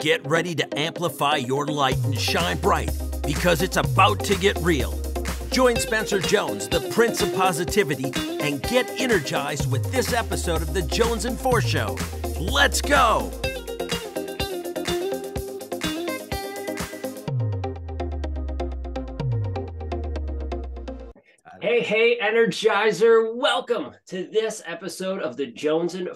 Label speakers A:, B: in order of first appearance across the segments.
A: Get ready to amplify your light and shine bright because it's about to get real. Join Spencer Jones, the Prince of Positivity, and get energized with this episode of the Jonesin Show. Let's go! Hey, Energizer. Welcome to this episode of the Jonesin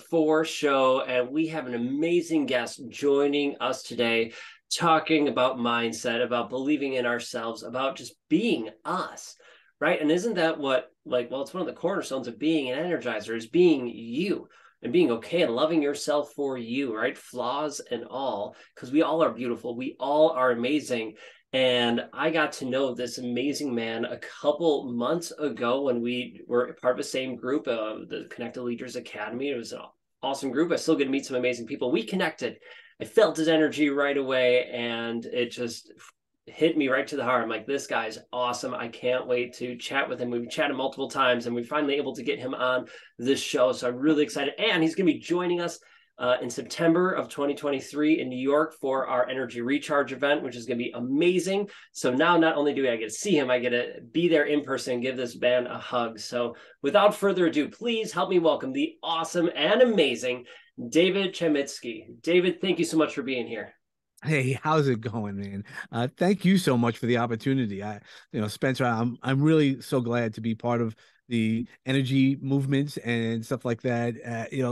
A: Show. And we have an amazing guest joining us today, talking about mindset, about believing in ourselves, about just being us, right? And isn't that what, it's one of the cornerstones of being an Energizer is being you and being okay and loving yourself for you, right? Flaws and all, because we all are beautiful. We all are amazing. And I got to know this amazing man a couple months ago when we were part of the same group, the Connected Leaders Academy. It was an awesome group. I still get to meet some amazing people. We connected. I felt his energy right away, and it just hit me right to the heart. I'm like, this guy's awesome. I can't wait to chat with him. We've chatted multiple times, and we're finally able to get him on this show. So I'm really excited. And he's going to be joining us in September of 2023 in New York for our Energy Recharge event, which is going to be amazing. So now not only do I get to see him, I get to be there in person and give this man a hug. So without further ado, please help me welcome the awesome and amazing David Chametzky. David, thank you so much for being here.
B: Hey, how's it going, man? Thank you so much for the opportunity. Spencer, I'm really so glad to be part of the energy movements and stuff like that.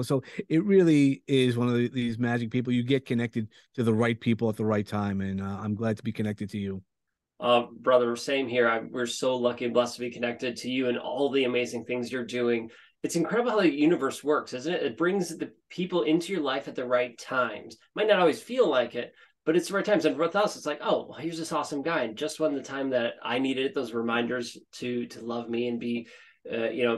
B: So it really is one of these magic people. You get connected to the right people at the right time, and I'm glad to be connected to you.
A: Brother, same here. We're so lucky and blessed to be connected to you and all the amazing things you're doing. It's incredible how the universe works, isn't it? It brings the people into your life at the right times. Might not always feel like it, but it's the right times. And with us, it's like, oh, well, here's this awesome guy. And just when the time that I needed those reminders to love me and be,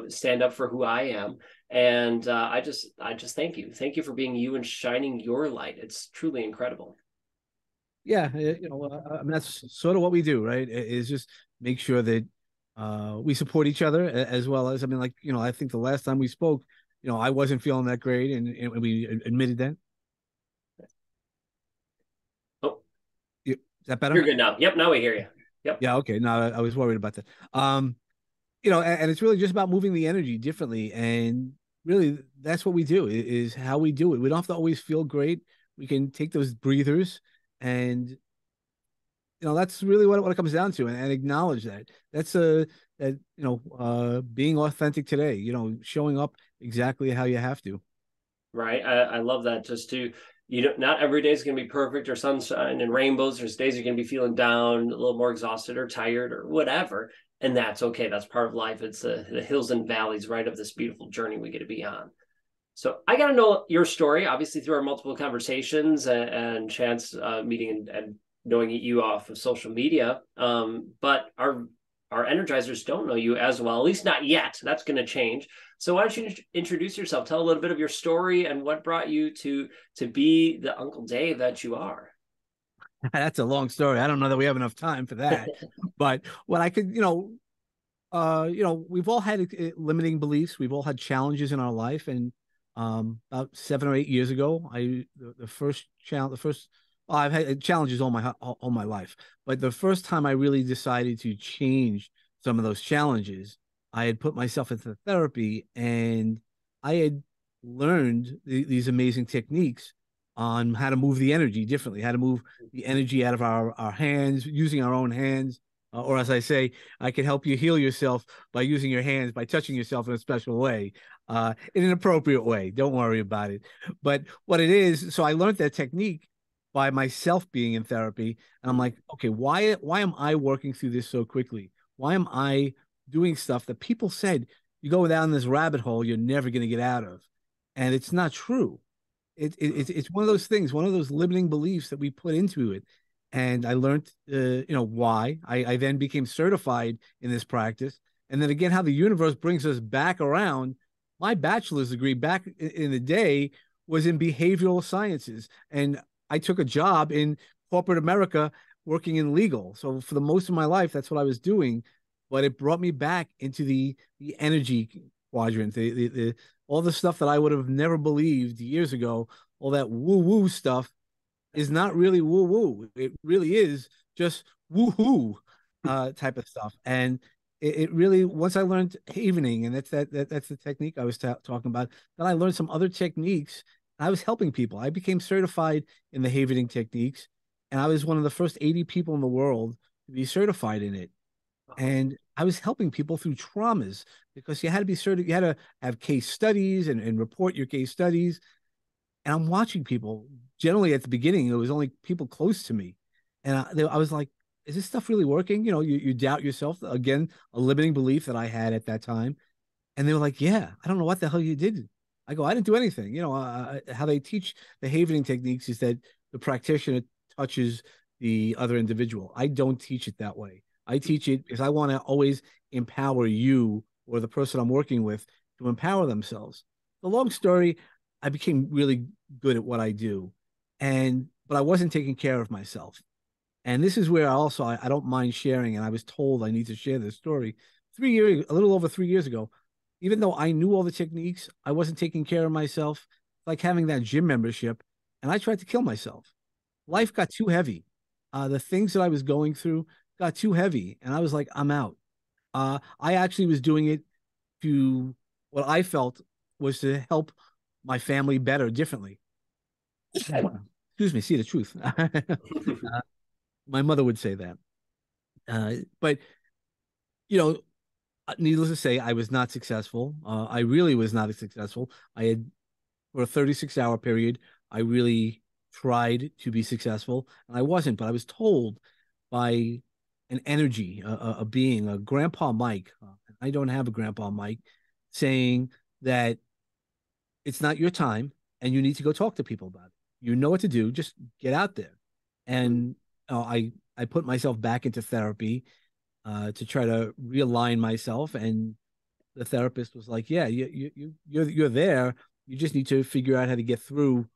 A: stand up for who I am. And I just thank you. Thank you for being you and shining your light. It's truly incredible.
B: Yeah. That's sort of what we do, right? Is just make sure that we support each other as well as, I think the last time we spoke, I wasn't feeling that great and we admitted that.
A: Oh,
B: is that better?
A: You're good now. Yep. Now we hear you. Yep.
B: Yeah. Okay. No, I was worried about that. And it's really just about moving the energy differently. And really, that's what we do is how we do it. We don't have to always feel great. We can take those breathers and, that's really what it comes down to and acknowledge that. That's being authentic today, showing up exactly how you have to.
A: Right. I love that. Just to, not every day is going to be perfect or sunshine and rainbows. There's days you're going to be feeling down, a little more exhausted or tired or whatever. And that's okay. That's part of life. It's the hills and valleys, right, of this beautiful journey we get to be on. So I got to know your story, obviously, through our multiple conversations and chance meeting and knowing you off of social media. But our Energizers don't know you as well, at least not yet. That's going to change. So why don't you introduce yourself? Tell a little bit of your story and what brought you to be the Uncle Dave that you are.
B: That's a long story. I don't know that we have enough time for that. But what I could, we've all had limiting beliefs. We've all had challenges in our life. And about 7 or 8 years ago, I've had challenges all my life. But the first time I really decided to change some of those challenges, I had put myself into therapy and I had learned these amazing techniques on how to move the energy differently, how to move the energy out of our hands, using our own hands. Or as I say, I can help you heal yourself by using your hands, by touching yourself in a special way, in an appropriate way. Don't worry about it. But what it is, so I learned that technique by myself being in therapy. And I'm like, okay, why am I working through this so quickly? Why am I doing stuff that people said, you go down this rabbit hole, you're never going to get out of? And it's not true. It's one of those things, one of those limiting beliefs that we put into it. And I learned, why. I then became certified in this practice. And then again, how the universe brings us back around. My bachelor's degree back in the day was in behavioral sciences. And I took a job in corporate America working in legal. So for the most of my life, that's what I was doing. But it brought me back into the energy quadrant, all the stuff that I would have never believed years ago, all that woo-woo stuff. is not really woo woo. It really is just woo hoo type of stuff. And it really, once I learned havening, and that's the technique I was talking about, then I learned some other techniques. I was helping people. I became certified in the havening techniques, and I was one of the first 80 people in the world to be certified in it. And I was helping people through traumas because you had to be certified, you had to have case studies and report your case studies. And I'm watching people. Generally, at the beginning, it was only people close to me, and I was like, "Is this stuff really working?" You doubt yourself again, a limiting belief that I had at that time. And they were like, "Yeah, I don't know what the hell you did." I go, "I didn't do anything." How they teach the havening techniques is that the practitioner touches the other individual. I don't teach it that way. I teach it because I want to always empower you or the person I'm working with to empower themselves. The long story, I became really good at what I do, but I wasn't taking care of myself. And this is where I don't mind sharing. And I was told I need to share this story 3 years, a little over 3 years ago. Even though I knew all the techniques, I wasn't taking care of myself, like having that gym membership. And I tried to kill myself. Life got too heavy. The things that I was going through got too heavy. And I was like, I'm out. I actually was doing it to what I felt was to help my family better, differently. Excuse me, see the truth. My mother would say that. But you know, needless to say, I was not successful. I really was not successful. I had for a 36-hour period, I really tried to be successful, and I wasn't. But I was told by an energy, a being, a Grandpa Mike. I don't have a Grandpa Mike, saying that it's not your time, and you need to go talk to people about it. You know what to do. Just get out there. And I put myself back into therapy to try to realign myself. And the therapist was like, "Yeah, you're there. You just need to figure out how to get through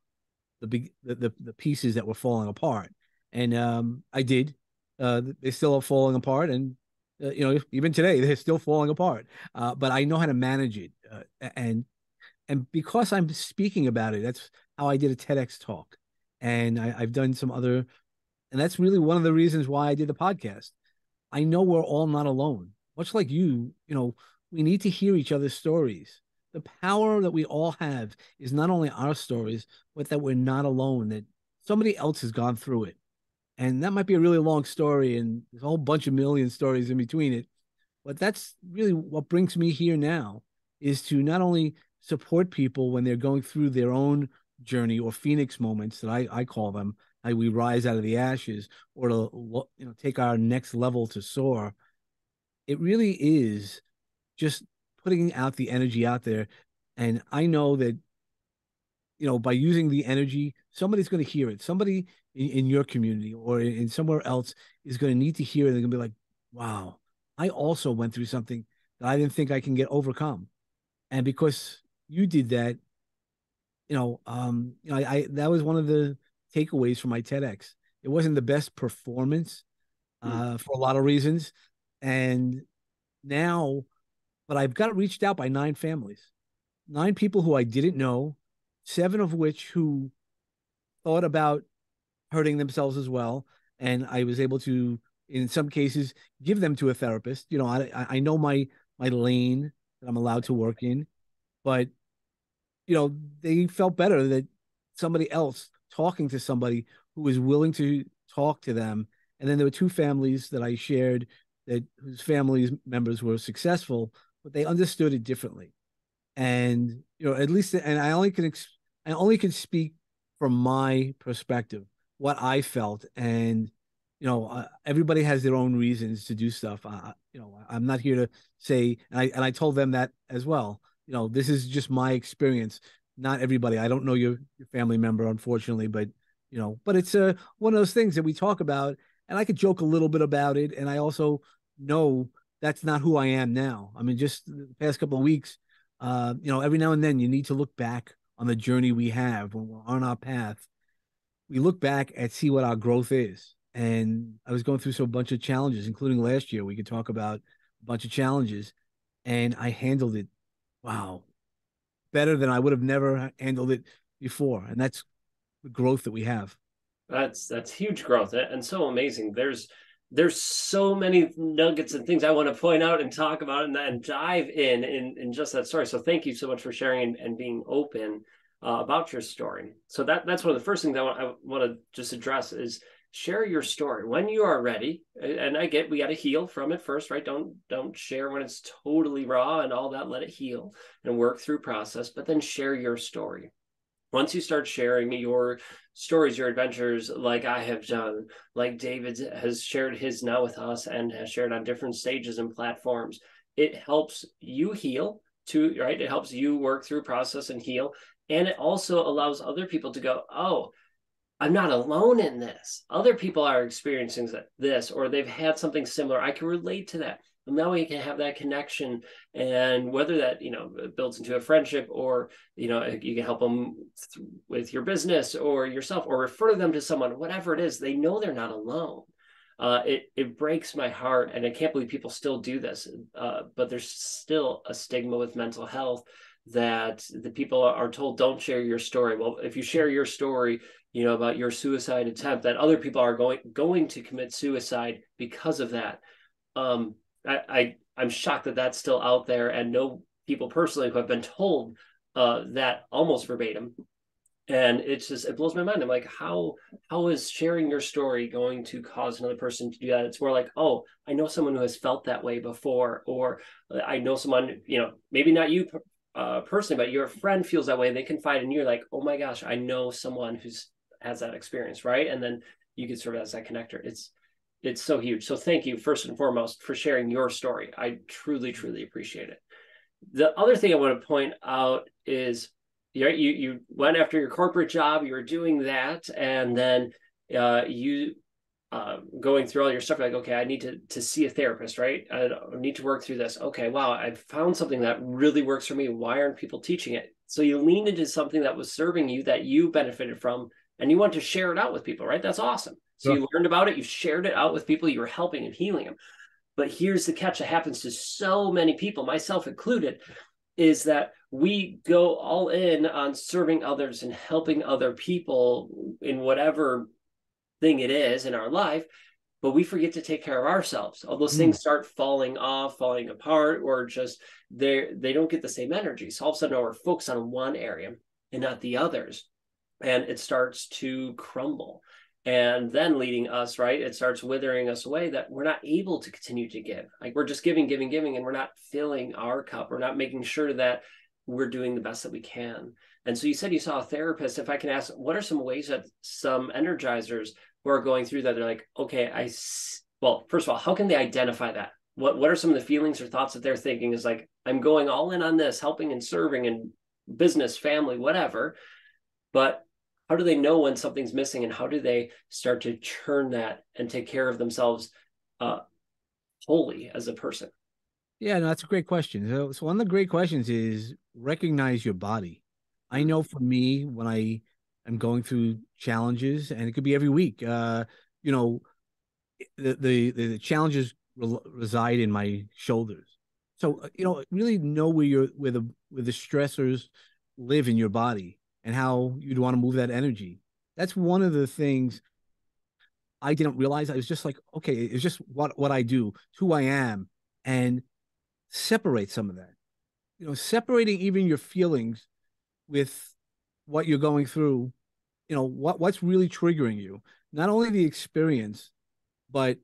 B: the pieces that were falling apart." And I did. They still are falling apart, and even today they're still falling apart. But I know how to manage it, and because I'm speaking about it, that's how I did a TEDx talk, and I've done some other, and that's really one of the reasons why I did the podcast. I know we're all not alone. Much like we need to hear each other's stories. The power that we all have is not only our stories, but that we're not alone, that somebody else has gone through it. And that might be a really long story, and there's a whole bunch of million stories in between it. But that's really what brings me here now, is to not only support people when they're going through their own journey or phoenix moments that I call them, how we rise out of the ashes, or to take our next level to soar. It really is just putting out the energy out there. And I know that, by using the energy, somebody's going to hear it. Somebody in your community or in somewhere else is going to need to hear it. They're going to be like, wow, I also went through something that I didn't think I can get overcome. And because you did that, I that was one of the takeaways from my TEDx. It wasn't the best performance for a lot of reasons. And now, but I've got reached out by 9 families, 9 people who I didn't know, 7 of which who thought about hurting themselves as well. And I was able to, in some cases, give them to a therapist. I know my lane that I'm allowed to work in, but they felt better that somebody else talking to somebody who was willing to talk to them. And then there were 2 families that I shared that whose families members were successful, but they understood it differently. And at least, and I only can speak from my perspective, what I felt. And everybody has their own reasons to do stuff. I'm not here to say, and I told them that as well. This is just my experience. Not everybody. I don't know your family member, unfortunately, but it's one of those things that we talk about, and I could joke a little bit about it. And I also know that's not who I am now. I mean, just the past couple of weeks, every now and then you need to look back on the journey we have when we're on our path. We look back and see what our growth is. And I was going through a bunch of challenges, including last year. We could talk about a bunch of challenges, and I handled it, wow, better than I would have never handled it before. And that's the growth that we have.
A: That's huge growth and so amazing. There's so many nuggets and things I want to point out and talk about and dive in just that story. So thank you so much for sharing and being open about your story. So that's one of the first things I want to just address is share your story when you are ready. And I get we got to heal from it first, right? Don't share when it's totally raw and all that. Let it heal and work through process, but then share your story. Once you start sharing your stories, your adventures, like I have done, like David has shared his now with us and has shared on different stages and platforms, it helps you heal too, right? It helps you work through process and heal. And it also allows other people to go, oh, I'm not alone in this. Other people are experiencing this, or they've had something similar. I can relate to that. And now we can have that connection, and whether that builds into a friendship, or you can help them with your business or yourself, or refer them to someone. Whatever it is, they know they're not alone. It breaks my heart, and I can't believe people still do this. But there's still a stigma with mental health that the people are told don't share your story. Well, if you share your story, about your suicide attempt, that other people are going to commit suicide because of that. I'm shocked that that's still out there, and know people personally who have been told that almost verbatim. And it blows my mind. I'm like, how is sharing your story going to cause another person to do that? It's more like, oh, I know someone who has felt that way before, or I know someone, maybe not you personally, but your friend feels that way, and they confide in you. Like, oh my gosh, I know someone who's has that experience, right? And then you can serve as that connector. It's so huge. So thank you first and foremost for sharing your story. I truly, truly appreciate it. The other thing I want to point out is you went after your corporate job, you were doing that, and then you going through all your stuff, like, okay, I need to see a therapist, right? I need to work through this. Okay, wow, I found something that really works for me. Why aren't people teaching it? So you leaned into something that was serving you, that you benefited from, and you want to share it out with people, right? That's awesome. So
B: Sure.
A: you learned about it, you shared it out with people, you were helping and healing them. But here's the catch that happens to so many people, myself included, is that we go all in on serving others and helping other people in whatever thing it is in our life, but we forget to take care of ourselves. All those
B: Mm.
A: things start falling off, falling apart, or just they don't get the same energy. So all of a sudden we're focused on one area and not the others, and it starts to crumble. And then leading us, right, it starts withering us away, that we're not able to continue to give. Like, we're just giving, giving, giving, and we're not filling our cup. We're not making sure that we're doing the best that we can. And so you said you saw a therapist. If I can ask, what are some ways that some energizers who are going through that, they're like, okay, well, first of all, how can they identify that? What are some of the feelings or thoughts that they're thinking is like, I'm going all in on this, helping and serving and business, family, whatever, but how do they know when something's missing, and how do they start to churn that and take care of themselves uh, wholly as a person?
B: Yeah, no, that's a great question. So one of the great questions is recognize your body. I know for me, when I am going through challenges, and it could be every week, you know, the challenges reside in my shoulders. So really know where the stressors live in your body, and how you'd want to move that energy. That's one of the things I didn't realize. I was just like, okay, it's just what I do, who I am, and separate some of that. Separating even your feelings with what you're going through. What's really triggering you. Not only the experience, but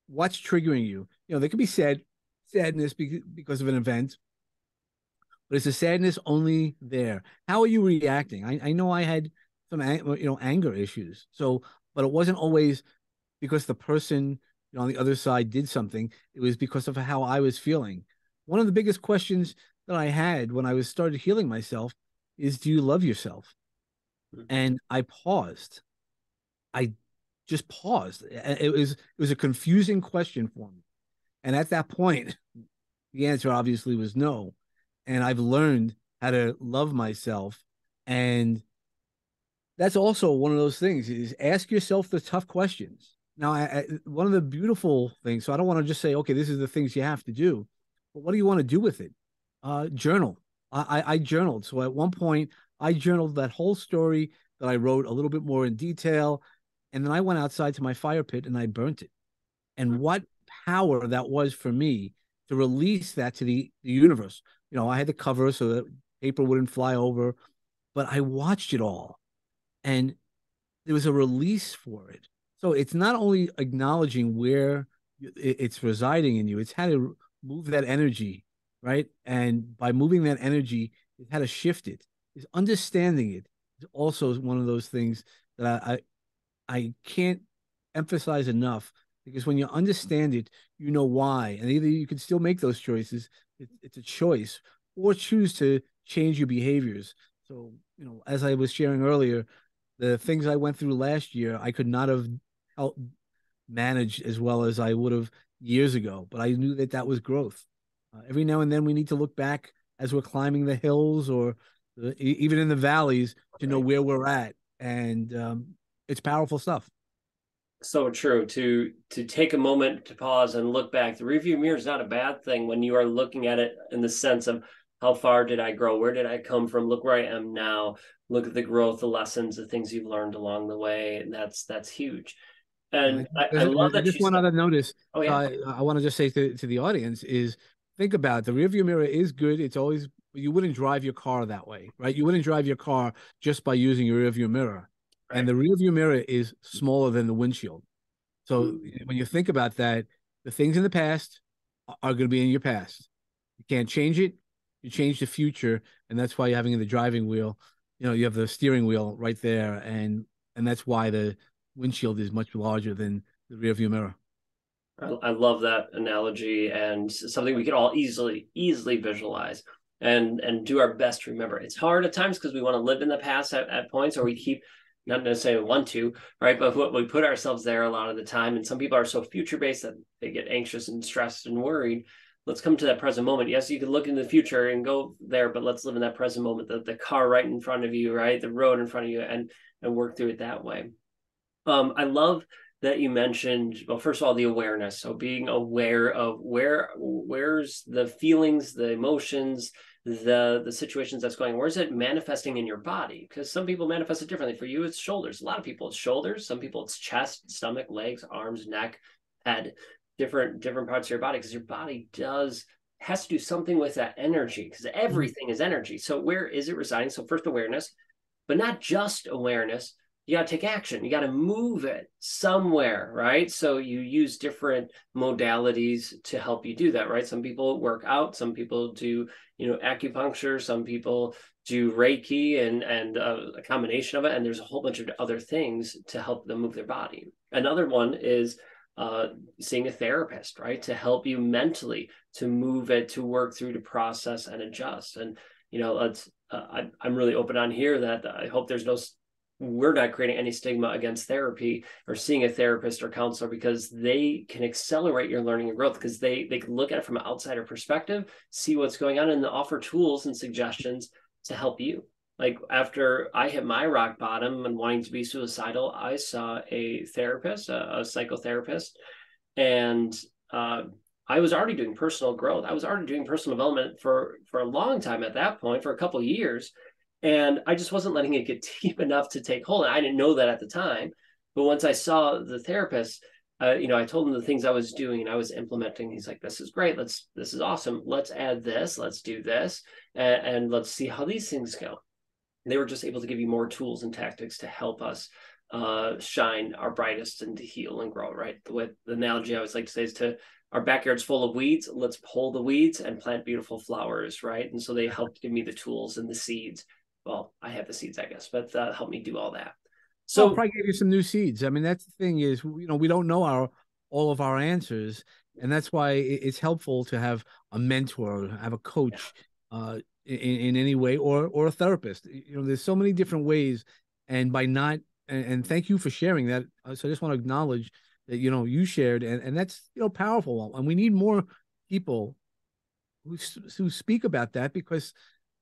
B: what's triggering you. There could be sadness because of an event, but is the sadness only there? How are you reacting? I know I had some anger issues. So, but it wasn't always because the person on the other side did something. It was because of how I was feeling. One of the biggest questions that I had when I was started healing myself is, do you love yourself? And I paused. I just paused. It was a confusing question for me. And at that point, the answer obviously was no. And I've learned how to love myself. And that's also one of those things, is ask yourself the tough questions. Now, one of the beautiful things, so I don't want to just say, okay, this is the things you have to do, but what do you want to do with it? Journal. I journaled. So at one point, I journaled that whole story that I wrote a little bit more in detail. And then I went outside to my fire pit and I burnt it. And what power that was for me to release that to the universe. I had the cover so that paper wouldn't fly over, but I watched it all and there was a release for it. So it's not only acknowledging where it's residing in you, it's how to move that energy, right? And by moving that energy, it's how to shift it. Is understanding it is also one of those things that I can't emphasize enough, because when you understand it, you know why. And either you can still make those choices, it's a choice, or choose to change your behaviors. So, as I was sharing earlier, the things I went through last year, I could not have helped manage as well as I would have years ago. But I knew that that was growth. Every now and then we need to look back as we're climbing the hills or even in the valleys to know where we're at. And it's powerful stuff.
A: So true. To take a moment to pause and look back. The review mirror is not a bad thing when you are looking at it in the sense of how far did I grow? Where did I come from? Look where I am now. Look at the growth, the lessons, the things you've learned along the way. And that's huge. And I love that
B: just
A: you
B: one
A: said,
B: other notice.
A: oh yeah.
B: I want to just say to the audience is, think about it. The rearview mirror is good. It's always, you wouldn't drive your car that way, right? You wouldn't drive your car just by using your rearview mirror.
A: Right.
B: And the rearview mirror is smaller than the windshield. So when you think about that, the things in the past are going to be in your past. You can't change it. You change the future, and that's why you're having the driving wheel. You have the steering wheel right there, and that's why the windshield is much larger than the rear view mirror.
A: I love that analogy, and something we could all easily visualize and do our best to remember. It's hard at times because we want to live in the past at points, or we keep not necessarily want to, right? But we put ourselves there a lot of the time. And some people are so future based that they get anxious and stressed and worried. Let's come to that present moment. Yes, you can look into the future and go there, but let's live in that present moment, the car right in front of you, right? The road in front of you, and work through it that way. I love that you mentioned, well, first of all, the awareness. So being aware of where's the feelings, the emotions, the situations that's going on. Where's it manifesting in your body? Because some people manifest it differently. For you, it's shoulders. A lot of people, it's shoulders. Some people, it's chest, stomach, legs, arms, neck, head, different parts of your body, because your body has to do something with that energy, because everything is energy. So where is it residing? So first, awareness, but not just awareness. You got to take action. You got to move it somewhere, right? So you use different modalities to help you do that, right? Some people work out, some people do, acupuncture, some people do Reiki and a combination of it. And there's a whole bunch of other things to help them move their body. Another one is seeing a therapist, right? To help you mentally, to move it, to work through, to process and adjust. And, I'm really open on here that I hope we're not creating any stigma against therapy or seeing a therapist or counselor, because they can accelerate your learning and growth, because they can look at it from an outsider perspective, see what's going on, and offer tools and suggestions to help you. Like after I hit my rock bottom and wanting to be suicidal, I saw a therapist, a psychotherapist, and I was already doing personal growth. I was already doing personal development for a long time at that point, for a couple of years. And I just wasn't letting it get deep enough to take hold. And I didn't know that at the time. But once I saw the therapist, I told him the things I was doing and I was implementing. He's like, this is great. This is awesome. Let's add this. Let's do this. And let's see how these things go. And they were just able to give you more tools and tactics to help us shine our brightest and to heal and grow, right? The analogy I always like to say is our backyard's full of weeds. Let's pull the weeds and plant beautiful flowers, right? And so they helped give me the tools and the seeds. Well, I have the seeds, I guess, but help me do all that. So
B: I'll probably give you some new seeds. I mean, that's the thing is, we don't know all of our answers, and that's why it's helpful to have a mentor, have a coach, in any way, or a therapist. There's so many different ways, and and thank you for sharing that. So I just want to acknowledge that you shared, and that's powerful, and we need more people who speak about that, because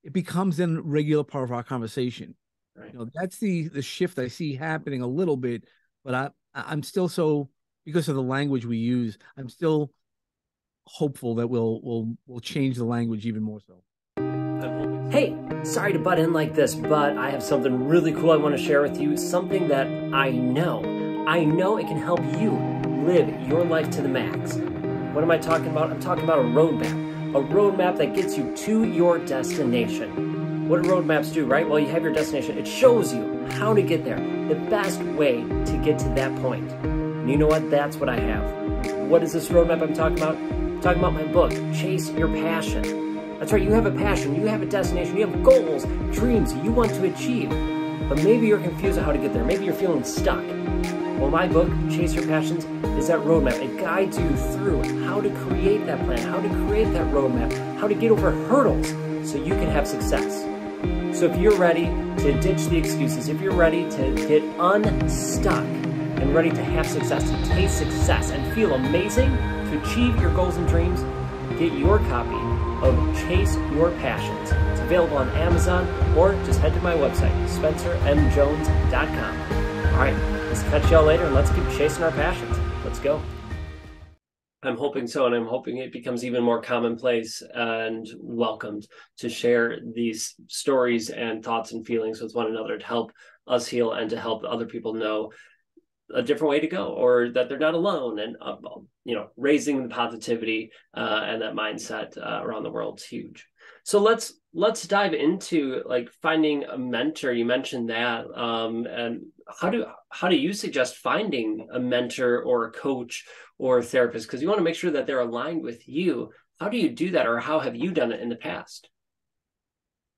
B: it becomes then a regular part of our conversation. Right. That's the shift I see happening a little bit, but I'm still because of the language we use, I'm still hopeful that we'll change the language even more so.
A: Hey, sorry to butt in like this, but I have something really cool I want to share with you, something that I know I know it can help you live your life to the max. What am I talking about? I'm talking about a roadmap that gets you to your destination. What do roadmaps do, right? Well, you have your destination. It shows you how to get there, the best way to get to that point. And you know what? That's what I have. What is this roadmap I'm talking about? I'm talking about my book, Chase Your Passion. That's right, you have a passion, you have a destination, you have goals, dreams you want to achieve. But maybe you're confused on how to get there. Maybe you're feeling stuck. Well, my book, Chase Your Passions, is that roadmap. It guides you through how to create that plan, how to create that roadmap, how to get over hurdles so you can have success. So if you're ready to ditch the excuses, if you're ready to get unstuck and ready to have success, to taste success and feel amazing, to achieve your goals and dreams, get your copy of Chase Your Passions. It's available on Amazon or just head to my website, spencermjones.com. All right, let's catch y'all later and let's keep chasing our passions. Let's go. I'm hoping so, and I'm hoping it becomes even more commonplace and welcomed to share these stories and thoughts and feelings with one another to help us heal and to help other people know a different way to go, or that they're not alone, and raising the positivity and that mindset around the world is huge. So let's dive into like finding a mentor. You mentioned that, and how do you suggest finding a mentor or a coach or a therapist? Because you want to make sure that they're aligned with you. How do you do that, or how have you done it in the past?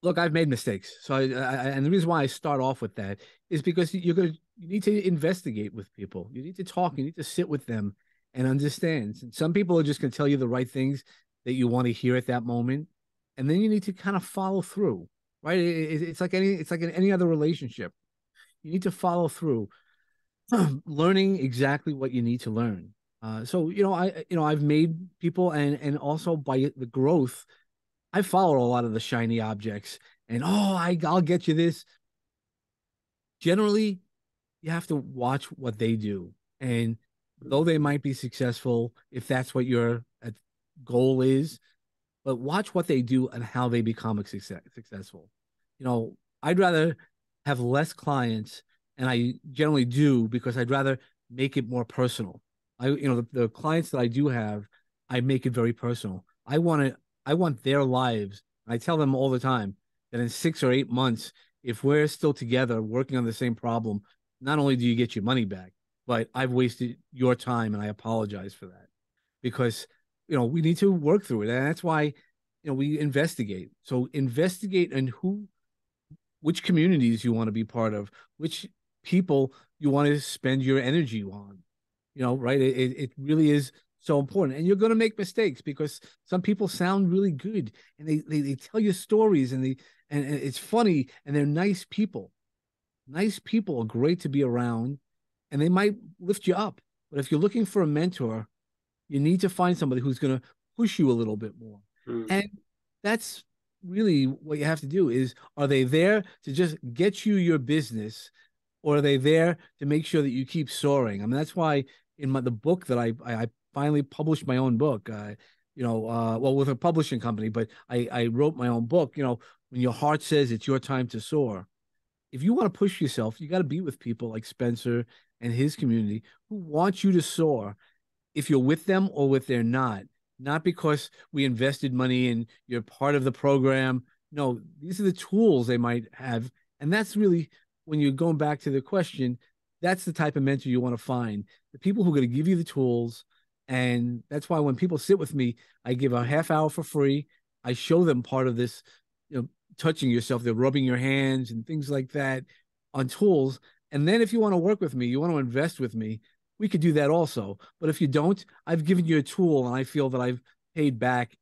B: Look, I've made mistakes. So and the reason why I start off with that is because you need to investigate with people. You need to talk. You need to sit with them and understand. And some people are just going to tell you the right things that you want to hear at that moment, and then you need to kind of follow through. Right? It's like any other relationship. You need to follow through, learning exactly what you need to learn. So I've made people, and also by the growth, I follow a lot of the shiny objects, and I'll get you this. Generally, you have to watch what they do, and though they might be successful, if that's what your goal is, but watch what they do and how they become successful. I'd rather have less clients, and I generally do, because I'd rather make it more personal. The clients that I do have, I make it very personal. I want their lives. I tell them all the time that in 6 or 8 months, if we're still together working on the same problem, not only do you get your money back, but I've wasted your time, and I apologize for that, because we need to work through it, and that's why we investigate. So investigate in which communities you want to be part of, which people you want to spend your energy on. Right? It really is so important. And you're going to make mistakes, because some people sound really good, and they tell you stories, and it's funny, and they're nice people. Nice people are great to be around, and they might lift you up. But if you're looking for a mentor, you need to find somebody who's going to push you a little bit more. And that's really what you have to do is, are they there to just get you your business, or are they there to make sure that you keep soaring? I mean, that's why in the book that I finally published my own book, with a publishing company, but I wrote my own book. When your heart says it's your time to soar, if you want to push yourself, you got to be with people like Spencer and his community who want you to soar, if you're with them or if they're not because we invested money and you're part of the program. No, these are the tools they might have. And that's really, when you're going back to the question, that's the type of mentor you want to find, the people who are going to give you the tools. And that's why when people sit with me, I give a half hour for free. I show them part of this, touching yourself, they're rubbing your hands and things like that on tools. And then if you want to work with me, you want to invest with me, we could do that also. But if you don't, I've given you a tool, and I feel that I've paid back,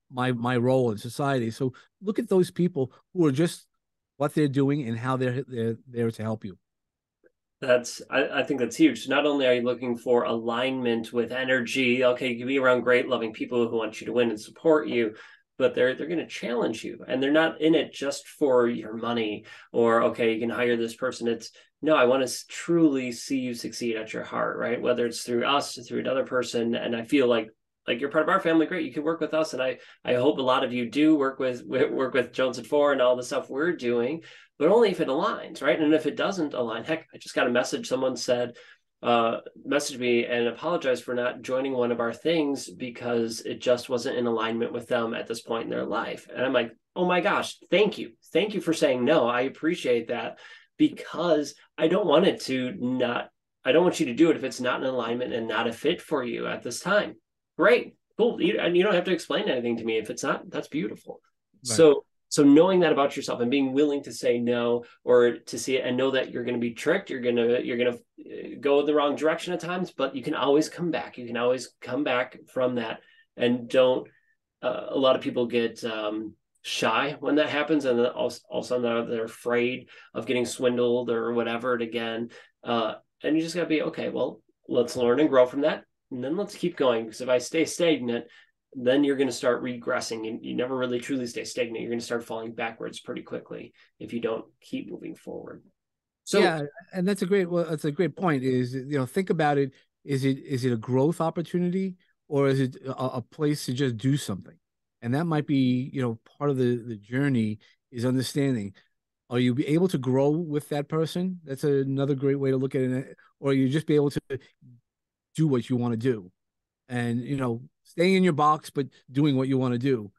B: my role in society. So look at those people who are just what they're doing and how they're there to help you.
A: I think that's huge. Not only are you looking for alignment with energy, okay, you can be around great, loving people who want you to win and support you, but they're going to challenge you, and they're not in it just for your money, or okay, you can hire this person. It's no, I want to truly see you succeed at your heart, right? Whether it's through us or through another person. And I feel like you're part of our family. Great, you can work with us, and I hope a lot of you do work with Jonesin for and all the stuff we're doing, but only if it aligns, right? And if it doesn't align, heck, I just got a message. Someone said, messaged me and apologized for not joining one of our things because it just wasn't in alignment with them at this point in their life. And I'm like, oh my gosh, thank you. Thank you for saying no. I appreciate that, because I don't want it to not, I don't want you to do it if it's not in alignment and not a fit for you at this time. Great, cool. And you don't have to explain anything to me. If it's not, that's beautiful.
B: Right.
A: So knowing that about yourself and being willing to say no, or to see it and know that you're going to be tricked, you're going to go the wrong direction at times, but you can always come back. You can always come back from that. And don't, a lot of people get shy when that happens, and then all of a sudden they're afraid of getting swindled or whatever it again. And you just got to be, okay, well, let's learn and grow from that. And then let's keep going. Because if I stay stagnant, then you're going to start regressing, and you never really truly stay stagnant. You're going to start falling backwards pretty quickly if you don't keep moving forward. So
B: Yeah, and that's a great point. Is, think about it. Is it a growth opportunity, or is it a place to just do something? And that might be, part of the journey is understanding. Are you be able to grow with that person? That's another great way to look at it. Or you just be able to do what you want to do, and staying in your box, but doing what you want to do.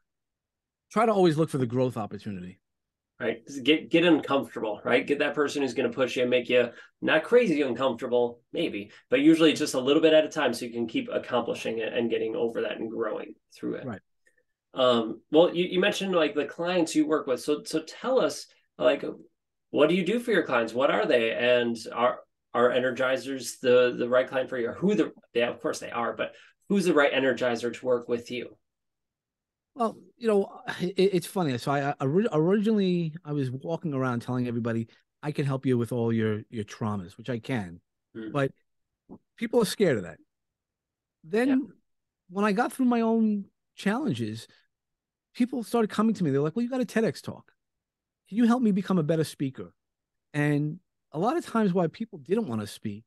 B: Try to always look for the growth opportunity.
A: right, get uncomfortable, right? Get that person who's going to push you and make you not crazy uncomfortable, maybe, but usually just a little bit at a time, so you can keep accomplishing it and getting over that and growing through it.
B: Right.
A: Well, you mentioned like the clients you work with, so tell us, like, what do you do for your clients? What are they? And are energizers the right client for you? Or yeah, of course they are, but who's the right energizer to work with you?
B: Well, it's funny. So originally I was walking around telling everybody I can help you with all your traumas, which I can, but people are scared of that.
A: Yeah.
B: Then when I got through my own challenges, people started coming to me. They're like, "Well, you got a TEDx talk. Can you help me become a better speaker?" And a lot of times why people didn't want to speak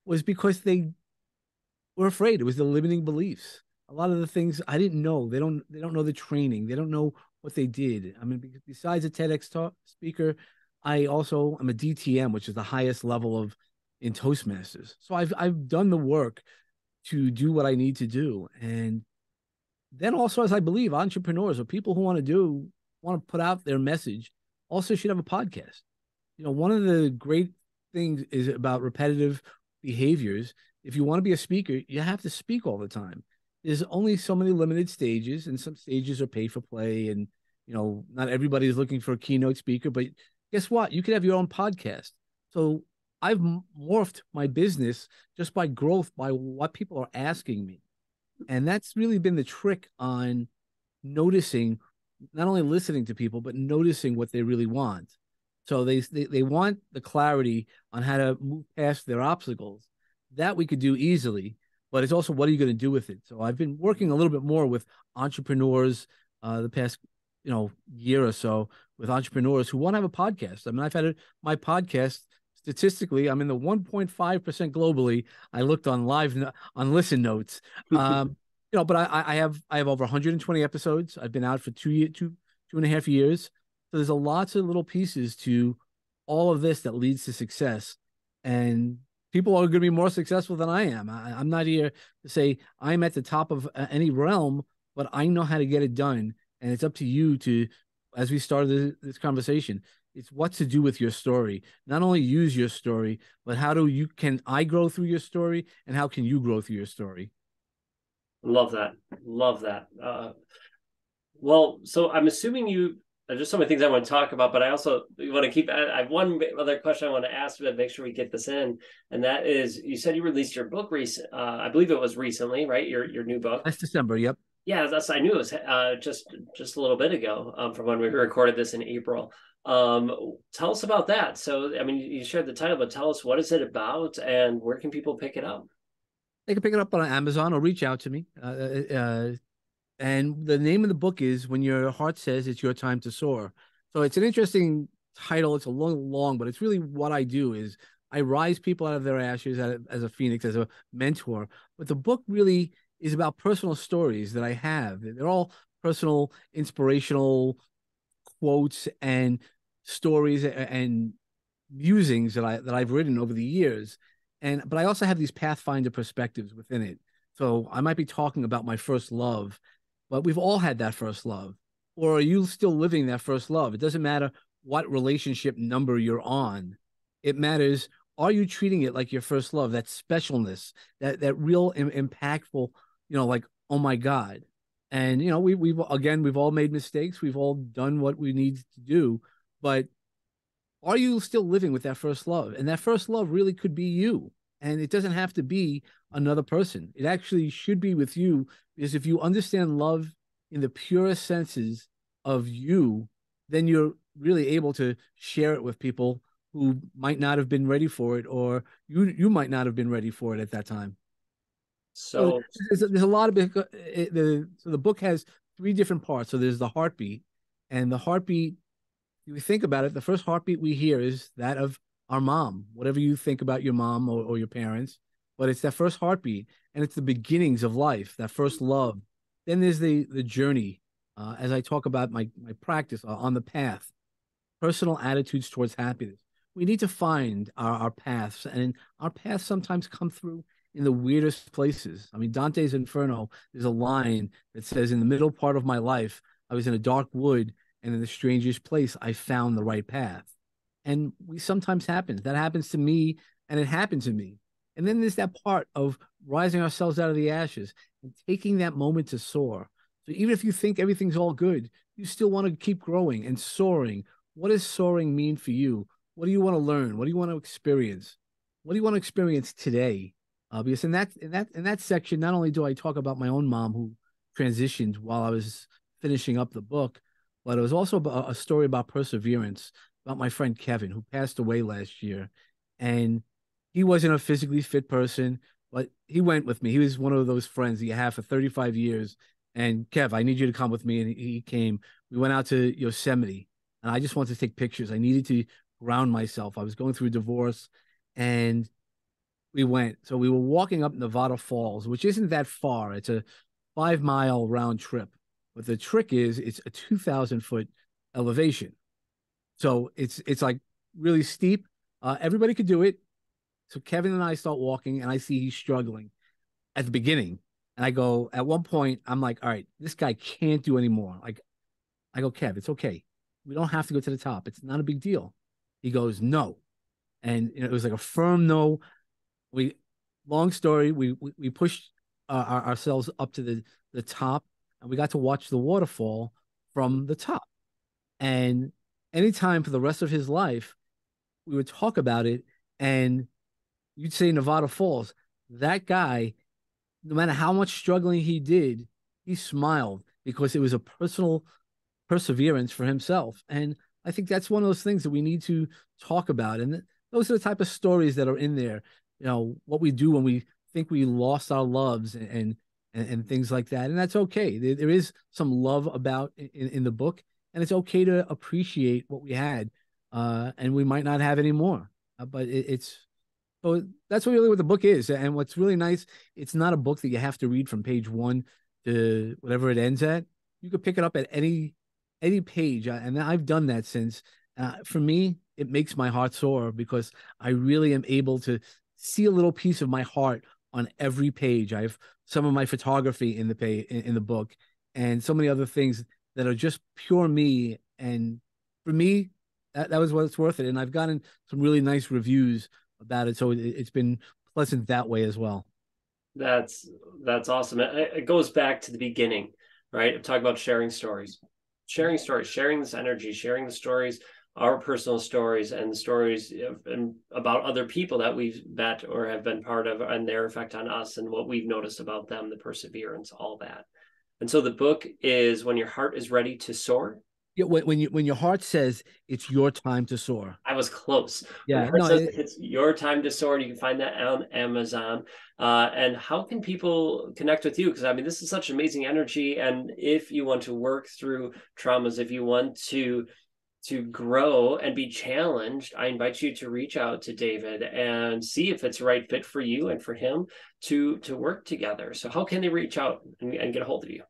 B: was because they were afraid. It was the limiting beliefs. A lot of the things I didn't know. They don't know the training. They don't know what they did. I mean, besides a TEDx talk speaker, I also am a DTM, which is the highest level of in Toastmasters. So I've done the work to do what I need to do. And then also, as I believe, entrepreneurs or people who want to put out their message also should have a podcast. One of the great things is about repetitive behaviors. If you want to be a speaker, you have to speak all the time. There's only so many limited stages, and some stages are pay for play. And, not everybody is looking for a keynote speaker, but guess what? You could have your own podcast. So I've morphed my business just by growth, by what people are asking me. And that's really been the trick on noticing, not only listening to people, but noticing what they really want. So they want the clarity on how to move past their obstacles. That we could do easily, but it's also what are you going to do with it? So I've been working a little bit more with entrepreneurs the past year or so, with entrepreneurs who want to have a podcast. I mean, my podcast statistically, I'm in the 1.5% globally. I looked on on listen notes. But I have over 120 episodes. I've been out for 2.5 years. So there's a lots of little pieces to all of this that leads to success. And people are going to be more successful than I am. I'm not here to say I'm at the top of any realm, but I know how to get it done. And it's up to you to, as we started this conversation, it's what to do with your story. Not only use your story, but can I grow through your story, and how can you grow through your story?
A: Love that. Love that. Well, so I'm assuming there's just so many things I want to talk about, but I also want to I have one other question I want to ask to make sure we get this in. And that is, you said you released your book I believe it was recently, right? Your new book.
B: Last December. Yep.
A: Yeah, I knew it was just a little bit ago, from when we recorded this in April. Tell us about that. So, I mean, you shared the title, but tell us, what is it about, and where can people pick it up?
B: They can pick it up on Amazon or reach out to me. And the name of the book is When Your Heart Says It's Your Time to Soar. So it's an interesting title. It's a long, but it's really what I do is I rise people out of their ashes as a phoenix, as a mentor. But the book really is about personal stories that I have. They're all personal, inspirational quotes and stories and musings that I've written over the years. but I also have these pathfinder perspectives within it. So I might be talking about my first love, but we've all had that first love. Or are you still living that first love? It doesn't matter what relationship number you're on. It matters, are you treating it like your first love, that specialness, that real impactful, like, oh my God. And we've all made mistakes. We've all done what we need to do, but are you still living with that first love? And that first love really could be you. And it doesn't have to be another person. It actually should be with you, because if you understand love in the purest senses of you, then you're really able to share it with people who might not have been ready for it, or you might not have been ready for it at that time. So
A: So
B: there's a lot of so the book has three different parts. So there's the heartbeat, and the heartbeat, if we think about it, the first heartbeat we hear is that of our mom, whatever you think about your mom or your parents, but it's that first heartbeat, and it's the beginnings of life, that first love. Then there's the journey, as I talk about my practice on the path, personal attitudes towards happiness. We need to find our paths, and our paths sometimes come through in the weirdest places. I mean, Dante's Inferno, there's a line that says, in the middle part of my life, I was in a dark wood, and in the strangest place, I found the right path. And we sometimes happens. That happens to me, and it happened to me. And then there's that part of rising ourselves out of the ashes and taking that moment to soar. So even if you think everything's all good, you still want to keep growing and soaring. What does soaring mean for you? What do you want to learn? What do you want to experience? What do you want to experience today? Because in that section, not only do I talk about my own mom who transitioned while I was finishing up the book, but it was also a story about perseverance, about my friend Kevin, who passed away last year. And he wasn't a physically fit person, but he went with me. He was one of those friends that you have for 35 years. And Kev, I need you to come with me. And he came. We went out to Yosemite, and I just wanted to take pictures. I needed to ground myself. I was going through a divorce, and we went. So we were walking up Nevada Falls, which isn't that far. It's a 5 mile round trip. But the trick is it's a 2,000 foot elevation. So it's like really steep. Everybody could do it. So Kevin and I start walking, and I see he's struggling at the beginning. And I go, at one point, I'm like, all right, this guy can't do anymore. Like, I go, Kev, it's okay. We don't have to go to the top. It's not a big deal. He goes, no. And it was like a firm no. Long story, we pushed ourselves up to the top, and we got to watch the waterfall from the top. And anytime for the rest of his life, we would talk about it, and you'd say Nevada Falls. That guy, no matter how much struggling he did, he smiled because it was a personal perseverance for himself. And I think that's one of those things that we need to talk about. And those are the type of stories that are in there. What we do when we think we lost our loves and things like that. And that's okay. There is some love about in the book, and it's okay to appreciate what we had. And we might not have any more, but it's so that's really what the book is. And what's really nice, it's not a book that you have to read from page one to whatever it ends at. You could pick it up at any page, and I've done that since. For me, it makes my heart soar because I really am able to see a little piece of my heart on every page. I have some of my photography in the in the book, and so many other things that are just pure me. And for me, that was what's worth it. And I've gotten some really nice reviews about it, so it's been pleasant that way as well.
A: that's awesome. It goes back to the beginning, right? I'm talking about sharing stories, sharing this energy, sharing the stories, our personal stories, and the stories about other people that we've met or have been part of, and their effect on us, and what we've noticed about them, the perseverance, all that. And so the book is When Your Heart is Ready to Soar.
B: Yeah, when your heart says it's your time to soar.
A: I was close. When
B: Yeah,
A: your heart
B: no,
A: says it's your time to soar, and you can find that on Amazon. And how can people connect with you? Because I mean, this is such amazing energy. And if you want to work through traumas, if you want to grow and be challenged, I invite you to reach out to David and see if it's the right fit for you and for him to work together. So how can they reach out and get a hold of you?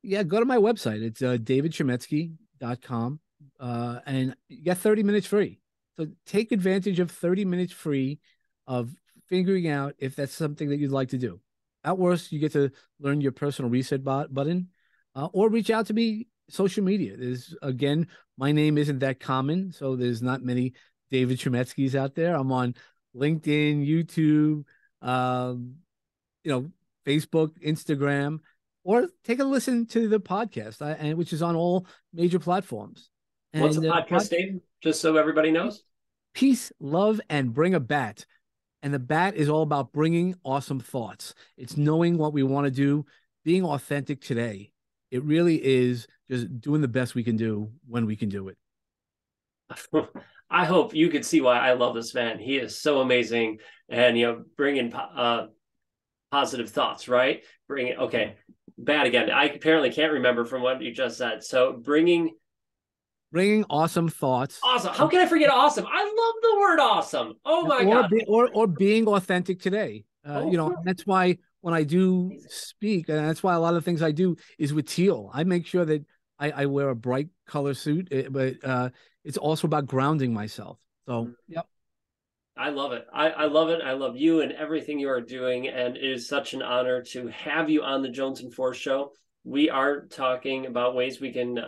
B: yeah, go to my website. It's davidchametzky.com, and you get 30 minutes free. So take advantage of 30 minutes free. of figuring out if that's something that you'd like to do. At worst, you get to learn your personal reset button, or reach out to me social media. There's, again, my name isn't that common, so there's not many David Chametzkys out there. I'm on LinkedIn, YouTube, um, you know, Facebook, Instagram, or take a listen to the podcast, and which is on all major platforms.
A: What's
B: And
A: the podcast name? Just so everybody knows.
B: Peace, love, and bring a bat. And the bat is all about bringing awesome thoughts. It's knowing what we want to do, being authentic today. It really is just doing the best we can do when we can do it.
A: I hope you could see why I love this man. He is so amazing, and bringing positive thoughts, right? Okay, bad again. I apparently can't remember from what you just said. So bringing
B: awesome thoughts.
A: Awesome. How can I forget awesome? I love the word awesome. Oh my God.
B: Or being authentic today. That's why when I do speak, and that's why a lot of things I do is with teal. I make sure that I wear a bright color suit, but it's also about grounding myself. So, yep.
A: I love it. I love it. I love you and everything you are doing. And it is such an honor to have you on the Jonesin Force Show. We are talking about ways we can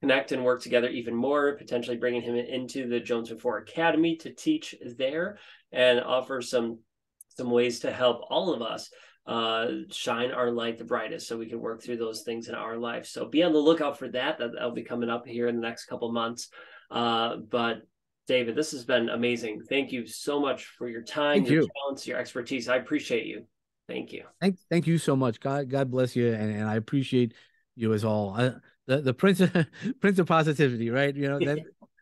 A: connect and work together even more, potentially bringing him into the Jonesin 4 Academy to teach there and offer some ways to help all of us shine our light the brightest so we can work through those things in our life. So be on the lookout for that. That'll be coming up here in the next couple of months. But David, this has been amazing. Thank you so much for your time, your talents, your expertise. I appreciate you. Thank you.
B: Thank you so much. God bless you, and I appreciate you as all. The prince of positivity, right?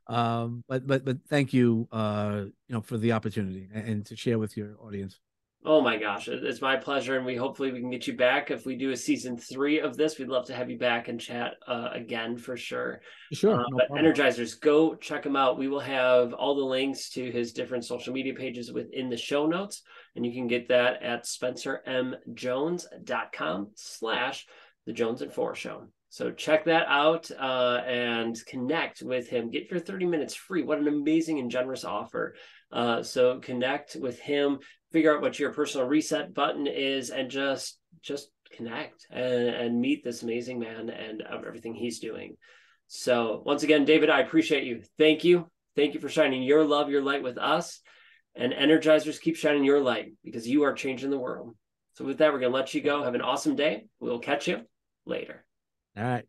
B: But thank you, for the opportunity and to share with your audience.
A: Oh my gosh, it's my pleasure, and hopefully we can get you back. If we do a season 3 of this, we'd love to have you back and chat again for sure.
B: Sure.
A: But Energizers, go check him out. We will have all the links to his different social media pages within the show notes, and you can get that at spencermjones.com/The Jonesin 4 Show. So check that out and connect with him. Get your 30 minutes free. What an amazing and generous offer. So connect with him, figure out what your personal reset button is, and just connect and meet this amazing man and everything he's doing. So once again, David, I appreciate you. Thank you. Thank you for shining your love, your light with us. And Energizers, keep shining your light because you are changing the world. So with that, we're going to let you go. Have an awesome day. We'll catch you later.
B: All right.